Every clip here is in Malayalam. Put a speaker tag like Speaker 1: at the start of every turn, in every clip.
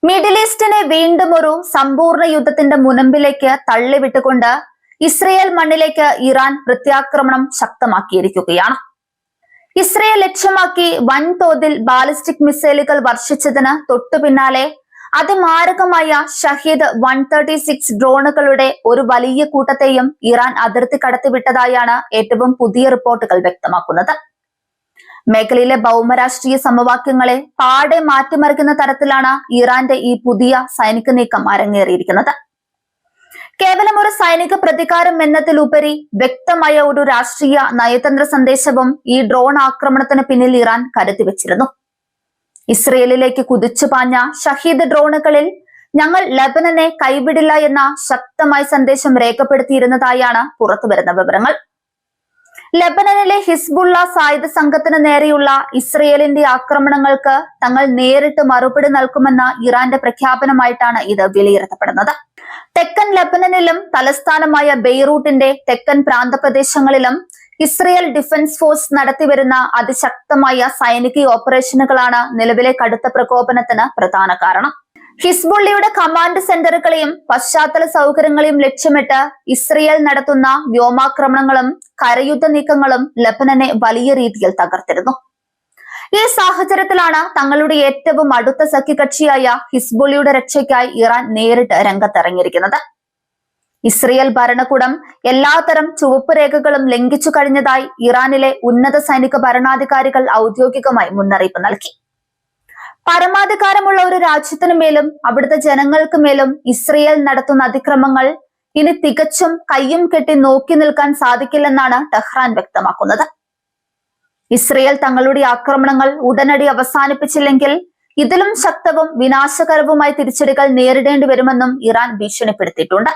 Speaker 1: മിഡിൽ ഈസ്റ്റിനെ വീണ്ടും ഒരു സമ്പൂർണ്ണ യുദ്ധത്തിന്റെ മുനമ്പിലേക്ക് തള്ളിവിട്ടുകൊണ്ട് ഇസ്രയേൽ മണ്ണിലേക്ക് ഇറാൻ പ്രത്യാക്രമണം ശക്തമാക്കിയിരിക്കുകയാണ്. ഇസ്രയേൽ ലക്ഷ്യമാക്കി വൻതോതിൽ ബാലിസ്റ്റിക് മിസൈലുകൾ വർഷിച്ചതിന് തൊട്ടു പിന്നാലെ അതിമാരകമായ ഷഹീദ് 136 ഡ്രോണുകളുടെ ഒരു വലിയ കൂട്ടത്തെയും ഇറാൻ അതിർത്തി കടത്തിവിട്ടതായാണ് ഏറ്റവും പുതിയ റിപ്പോർട്ടുകൾ വ്യക്തമാക്കുന്നത്. മേഖലയിലെ ഭൗമരാഷ്ട്രീയ സമവാക്യങ്ങളെ പാടെ മാറ്റിമറിക്കുന്ന തരത്തിലാണ് ഇറാന്റെ ഈ പുതിയ സൈനിക നീക്കം അരങ്ങേറിയിരിക്കുന്നത്. കേവലം ഒരു സൈനിക പ്രതികാരം എന്നതിലുപരി വ്യക്തമായ ഒരു രാഷ്ട്രീയ നയതന്ത്ര സന്ദേശവും ഈ ഡ്രോൺ ആക്രമണത്തിന് പിന്നിൽ ഇറാൻ കരുതിവെച്ചിരുന്നു. ഇസ്രയേലിലേക്ക് കുതിച്ചുപാഞ്ഞ ഷഹീദ് ഡ്രോണുകളിൽ ഞങ്ങൾ ലെബനനെ കൈവിടില്ല എന്ന ശക്തമായ സന്ദേശം രേഖപ്പെടുത്തിയിരുന്നതായാണ് പുറത്തുവരുന്ന വിവരങ്ങൾ. ലെബനനിലെ ഹിസ്ബുള്ള സായുധ സംഘത്തിന് നേരെയുള്ള ഇസ്രയേലിന്റെ ആക്രമണങ്ങൾക്ക് തങ്ങൾ നേരിട്ട് മറുപടി നൽകുമെന്ന ഇറാന്റെ പ്രഖ്യാപനമായിട്ടാണ് ഇത് വിലയിരുത്തപ്പെടുന്നത്. തെക്കൻ ലെബനനിലും തലസ്ഥാനമായ ബെയ്റൂട്ടിന്റെ തെക്കൻ പ്രാന്തപ്രദേശങ്ങളിലും ഇസ്രയേൽ ഡിഫൻസ് ഫോഴ്സ് നടത്തിവരുന്ന അതിശക്തമായ സൈനിക ഓപ്പറേഷനുകളാണ് നിലവിലെ കടുത്ത പ്രകോപനത്തിന് പ്രധാന കാരണം. ഹിസ്ബുള്ളയുടെ കമാൻഡ് സെന്ററുകളെയും പശ്ചാത്തല സൗകര്യങ്ങളെയും ലക്ഷ്യമിട്ട് ഇസ്രയേൽ നടത്തുന്ന വ്യോമാക്രമണങ്ങളും കരയുദ്ധ നീക്കങ്ങളും ലെബനനെ വലിയ രീതിയിൽ തകർത്തിരുന്നു. ഈ സാഹചര്യത്തിലാണ് തങ്ങളുടെ ഏറ്റവും അടുത്ത സഖ്യകക്ഷിയായ ഹിസ്ബുള്ളയുടെ രക്ഷയ്ക്കായി ഇറാൻ നേരിട്ട് രംഗത്തിറങ്ങിയിരിക്കുന്നത്. ഇസ്രയേൽ ഭരണകൂടം എല്ലാത്തരം ചുവപ്പ് രേഖകളും ലംഘിച്ചു കഴിഞ്ഞതായി ഇറാനിലെ ഉന്നത സൈനിക ഭരണാധികാരികൾ ഔദ്യോഗികമായി മുന്നറിയിപ്പ് നൽകി. പരമാധികാരമുള്ള ഒരു രാജ്യത്തിനു മേലും അവിടുത്തെ ജനങ്ങൾക്ക് മേലും ഇസ്രയേൽ നടത്തുന്ന അതിക്രമങ്ങൾ ഇനി തികച്ചും കയ്യും കെട്ടി നോക്കി നിൽക്കാൻ സാധിക്കില്ലെന്നാണ് ടെഹ്റാൻ വ്യക്തമാക്കുന്നത്. ഇസ്രയേൽ തങ്ങളുടെ ആക്രമണങ്ങൾ ഉടനടി അവസാനിപ്പിച്ചില്ലെങ്കിൽ ഇതിലും ശക്തവും വിനാശകരവുമായ തിരിച്ചടികൾ നേരിടേണ്ടി വരുമെന്നും ഇറാൻ ഭീഷണിപ്പെടുത്തിയിട്ടുണ്ട്.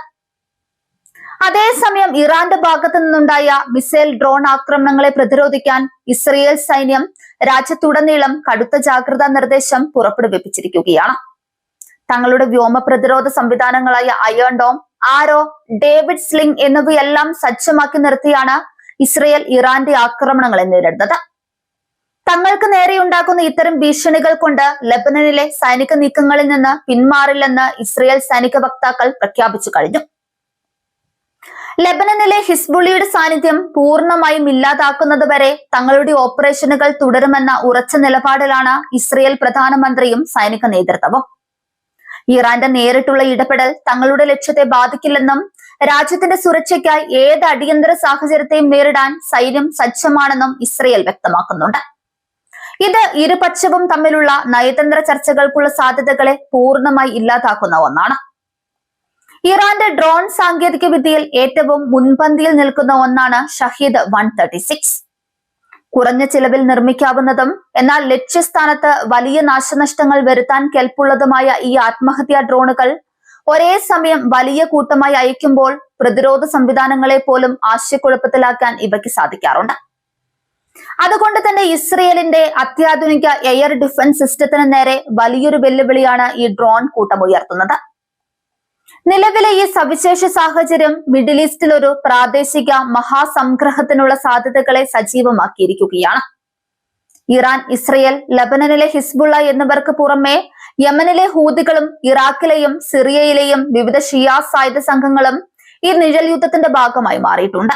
Speaker 1: അതേസമയം ഇറാന്റെ ഭാഗത്തു നിന്നുണ്ടായ മിസൈൽ ഡ്രോൺ ആക്രമണങ്ങളെ പ്രതിരോധിക്കാൻ ഇസ്രയേൽ സൈന്യം രാജ്യത്തുടനീളം കടുത്ത ജാഗ്രതാ നിർദ്ദേശം പുറപ്പെടുവിപ്പിച്ചിരിക്കുകയാണ്. തങ്ങളുടെ വ്യോമ പ്രതിരോധ സംവിധാനങ്ങളായ അയൺ ഡോം, ആരോ, ഡേവിഡ് സ്ലിംഗ് എന്നിവയെല്ലാം സജ്ജമാക്കി നിർത്തിയാണ് ഇസ്രയേൽ ഇറാന്റെ ആക്രമണങ്ങളെ നേരിടുന്നത്. തങ്ങൾക്ക് നേരെയുണ്ടാക്കുന്ന ഇത്തരം ഭീഷണികൾ കൊണ്ട് ലെബനനിലെ സൈനിക നീക്കങ്ങളിൽ നിന്ന് പിന്മാറില്ലെന്ന് ഇസ്രയേൽ സൈനിക വക്താക്കൾ പ്രഖ്യാപിച്ചു കഴിഞ്ഞു. ലെബനനിലെ ഹിസ്ബുള്ളിയുടെ സാന്നിധ്യം പൂർണ്ണമായും ഇല്ലാതാക്കുന്നത് വരെ തങ്ങളുടെ ഓപ്പറേഷനുകൾ തുടരുമെന്ന ഉറച്ച നിലപാടിലാണ് ഇസ്രയേൽ പ്രധാനമന്ത്രിയും സൈനിക നേതൃത്വവും. ഇറാന്റെ നേരിട്ടുള്ള ഇടപെടൽ തങ്ങളുടെ ലക്ഷ്യത്തെ ബാധിക്കില്ലെന്നും രാജ്യത്തിന്റെ സുരക്ഷയ്ക്കായി ഏത് അടിയന്തര സാഹചര്യത്തെയും നേരിടാൻ സൈന്യം സജ്ജമാണെന്നും ഇസ്രയേൽ വ്യക്തമാക്കുന്നുണ്ട്. ഇത് ഇരുപക്ഷവും തമ്മിലുള്ള നയതന്ത്ര ചർച്ചകൾക്കുള്ള സാധ്യതകളെ പൂർണ്ണമായി ഇല്ലാതാക്കുന്ന ഒന്നാണ്. ഇറാന്റെ ഡ്രോൺ സാങ്കേതിക വിദ്യയിൽ ഏറ്റവും മുൻപന്തിയിൽ നിൽക്കുന്ന ഒന്നാണ് ഷഹീദ് 136. കുറഞ്ഞ ചിലവിൽ നിർമ്മിക്കാവുന്നതും എന്നാൽ ലക്ഷ്യസ്ഥാനത്ത് വലിയ നാശനഷ്ടങ്ങൾ വരുത്താൻ കെൽപ്പുള്ളതുമായ ഈ ആത്മഹത്യാ ഡ്രോണുകൾ ഒരേ സമയം വലിയ കൂട്ടമായി അയക്കുമ്പോൾ പ്രതിരോധ സംവിധാനങ്ങളെ പോലും ആശയക്കുഴപ്പത്തിലാക്കാൻ ഇവയ്ക്ക് സാധിക്കാറുണ്ട്. അതുകൊണ്ട് തന്നെ ഇസ്രയേലിന്റെ അത്യാധുനിക എയർ ഡിഫൻസ് സിസ്റ്റത്തിന് നേരെ വലിയൊരു വെല്ലുവിളിയാണ് ഈ ഡ്രോൺ കൂട്ടം ഉയർത്തുന്നത്. നിലവിലെ ഈ സവിശേഷ സാഹചര്യം മിഡിൽ ഈസ്റ്റിൽ ഒരു പ്രാദേശിക മഹാസംഗ്രഹത്തിനുള്ള സാധ്യതകളെ സജീവമാക്കിയിരിക്കുകയാണ്. ഇറാൻ, ഇസ്രയേൽ, ലെബനനിലെ ഹിസ്ബുള്ള എന്നിവർക്ക് പുറമെ യമനിലെ ഹൂതികളും ഇറാഖിലെയും സിറിയയിലെയും വിവിധ ഷിയാ സായുധ സംഘങ്ങളും ഈ നിഴൽ യുദ്ധത്തിന്റെ ഭാഗമായി മാറിയിട്ടുണ്ട്.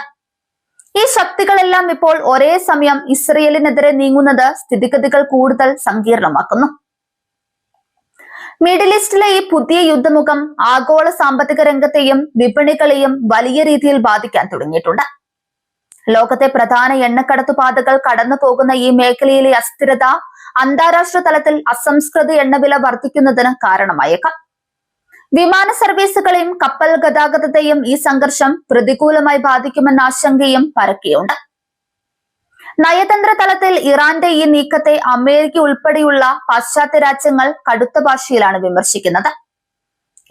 Speaker 1: ഈ ശക്തികളെല്ലാം ഇപ്പോൾ ഒരേ സമയം ഇസ്രയേലിനെതിരെ നീങ്ങുന്നത് സ്ഥിതിഗതികൾ കൂടുതൽ സങ്കീർണമാക്കുന്നു. മിഡിൽ ഈസ്റ്റിലെ ഈ പുതിയ യുദ്ധമുഖം ആഗോള സാമ്പത്തിക രംഗത്തെയും വിപണികളെയും വലിയ രീതിയിൽ ബാധിക്കാൻ തുടങ്ങിയിട്ടുണ്ട്. ലോകത്തെ പ്രധാന എണ്ണക്കടത്തുപാതകൾ കടന്നു പോകുന്ന ഈ മേഖലയിലെ അസ്ഥിരത അന്താരാഷ്ട്ര തലത്തിൽ അസംസ്കൃത എണ്ണവില വർദ്ധിക്കുന്നതിന് കാരണമായേക്കാം. വിമാന സർവീസുകളെയും കപ്പൽ ഗതാഗതത്തെയും ഈ സംഘർഷം പ്രതികൂലമായി ബാധിക്കുമെന്ന ആശങ്കയും പരക്കെയുണ്ട്. നയതന്ത്ര തലത്തിൽ ഇറാന്റെ ഈ നീക്കത്തെ അമേരിക്ക ഉൾപ്പെടെയുള്ള പാശ്ചാത്യ രാജ്യങ്ങൾ കടുത്ത ഭാഷയിലാണ് വിമർശിക്കുന്നത്.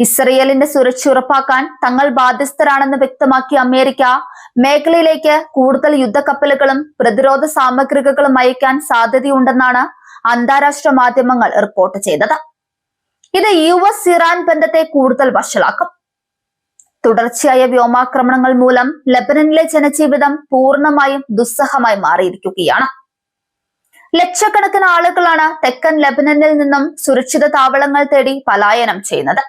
Speaker 1: ഇസ്രയേലിന്റെ സുരക്ഷ ഉറപ്പാക്കാൻ തങ്ങൾ ബാധ്യസ്ഥരാണെന്ന് വ്യക്തമാക്കിയ അമേരിക്ക മേഖലയിലേക്ക് കൂടുതൽ യുദ്ധക്കപ്പലുകളും പ്രതിരോധ സാമഗ്രികളും അയക്കാൻ സാധ്യതയുണ്ടെന്നാണ് അന്താരാഷ്ട്ര മാധ്യമങ്ങൾ റിപ്പോർട്ട് ചെയ്തത്. ഇത് US ഇറാൻ ബന്ധത്തെ കൂടുതൽ വഷളാക്കും. തുടർച്ചയായ വ്യോമാക്രമണങ്ങൾ മൂലം ലെബനനിലെ ജനജീവിതം പൂർണ്ണമായും ദുസ്സഹമായി മാറിയിരിക്കുകയാണ്. ലക്ഷക്കണക്കിന് ആളുകളാണ് തെക്കൻ ലെബനനിൽ നിന്നും സുരക്ഷിത താവളങ്ങൾ തേടി പലായനം ചെയ്യുന്നത്.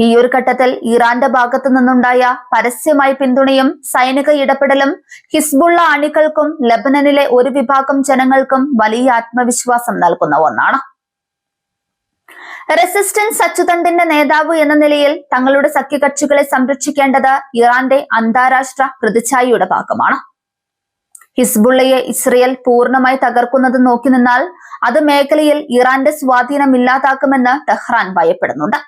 Speaker 1: ഈ ഒരു ഘട്ടത്തിൽ ഇറാന്റെ ഭാഗത്തു നിന്നുണ്ടായ പരസ്യമായ പിന്തുണയും സൈനിക ഇടപെടലും ഹിസ്ബുള്ള അണികൾക്കും ലെബനനിലെ ഒരു വിഭാഗം ജനങ്ങൾക്കും വലിയ ആത്മവിശ്വാസം നൽകുന്ന ഒന്നാണ്. റെസിസ്റ്റൻസ് അച്ചുതണ്ടിന്റെ നേതാവ് എന്ന നിലയിൽ തങ്ങളുടെ സഖ്യകക്ഷികളെ സംരക്ഷിക്കേണ്ടത് ഇറാന്റെ അന്താരാഷ്ട്ര പ്രതിച്ഛായയുടെ ഭാഗമാണ്. ഹിസ്ബുള്ളയെ ഇസ്രയേൽ പൂർണ്ണമായി തകർക്കുന്നത് നോക്കി നിന്നാൽ അത് മേഖലയിൽ ഇറാന്റെ സ്വാധീനം ഇല്ലാതാക്കുമെന്ന് ടെഹ്റാൻ ഭയപ്പെടുന്നുണ്ട്.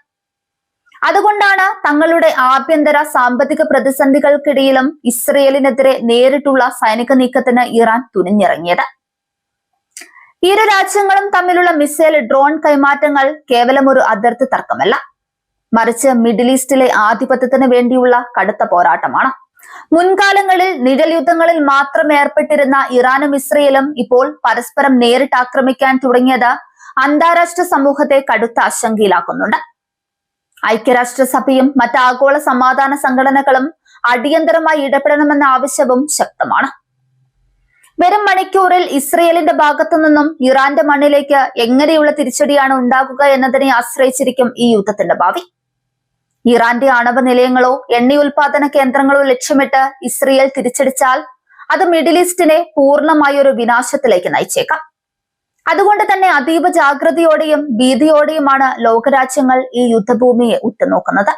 Speaker 1: അതുകൊണ്ടാണ് തങ്ങളുടെ ആഭ്യന്തര സാമ്പത്തിക പ്രതിസന്ധികൾക്കിടയിലും ഇസ്രയേലിനെതിരെ നേരിട്ടുള്ള സൈനിക നീക്കത്തിന് ഇറാൻ തുനിഞ്ഞിറങ്ങിയത്. ഇരു രാജ്യങ്ങളും തമ്മിലുള്ള മിസൈൽ ഡ്രോൺ കൈമാറ്റങ്ങൾ കേവലം ഒരു അതിർത്തി തർക്കമല്ല, മറിച്ച് മിഡിൽ ഈസ്റ്റിലെ ആധിപത്യത്തിന് വേണ്ടിയുള്ള കടുത്ത പോരാട്ടമാണ്. മുൻകാലങ്ങളിൽ നിഴൽ യുദ്ധങ്ങളിൽ മാത്രം ഏർപ്പെട്ടിരുന്ന ഇറാനും ഇസ്രയേലും ഇപ്പോൾ പരസ്പരം നേരിട്ട് ആക്രമിക്കാൻ തുടങ്ങിയത് അന്താരാഷ്ട്ര സമൂഹത്തെ കടുത്ത ആശങ്കയിലാക്കുന്നുണ്ട്. ഐക്യരാഷ്ട്രസഭയും മറ്റ് ആഗോള സമാധാന സംഘടനകളും അടിയന്തരമായി ഇടപെടണമെന്ന ആവശ്യവും ശക്തമാണ്. വരും മണിക്കൂറിൽ ഇസ്രയേലിന്റെ ഭാഗത്തു നിന്നും ഇറാന്റെ മണ്ണിലേക്ക് എങ്ങനെയുള്ള തിരിച്ചടിയാണ് ഉണ്ടാകുക എന്നതിനെ ആശ്രയിച്ചിരിക്കും ഈ യുദ്ധത്തിന്റെ ഭാവി. ഇറാന്റെ ആണവ നിലയങ്ങളോ എണ്ണ ഉൽപാദന കേന്ദ്രങ്ങളോ ലക്ഷ്യമിട്ട് ഇസ്രയേൽ തിരിച്ചടിച്ചാൽ അത് മിഡിൽ ഈസ്റ്റിനെ പൂർണ്ണമായ ഒരു വിനാശത്തിലേക്ക് നയിച്ചേക്കാം. അതുകൊണ്ട് തന്നെ അതീവ ജാഗ്രതയോടെയും ഭീതിയോടെയുമാണ് ലോകരാജ്യങ്ങൾ ഈ യുദ്ധഭൂമിയെ ഉറ്റുനോക്കുന്നത്.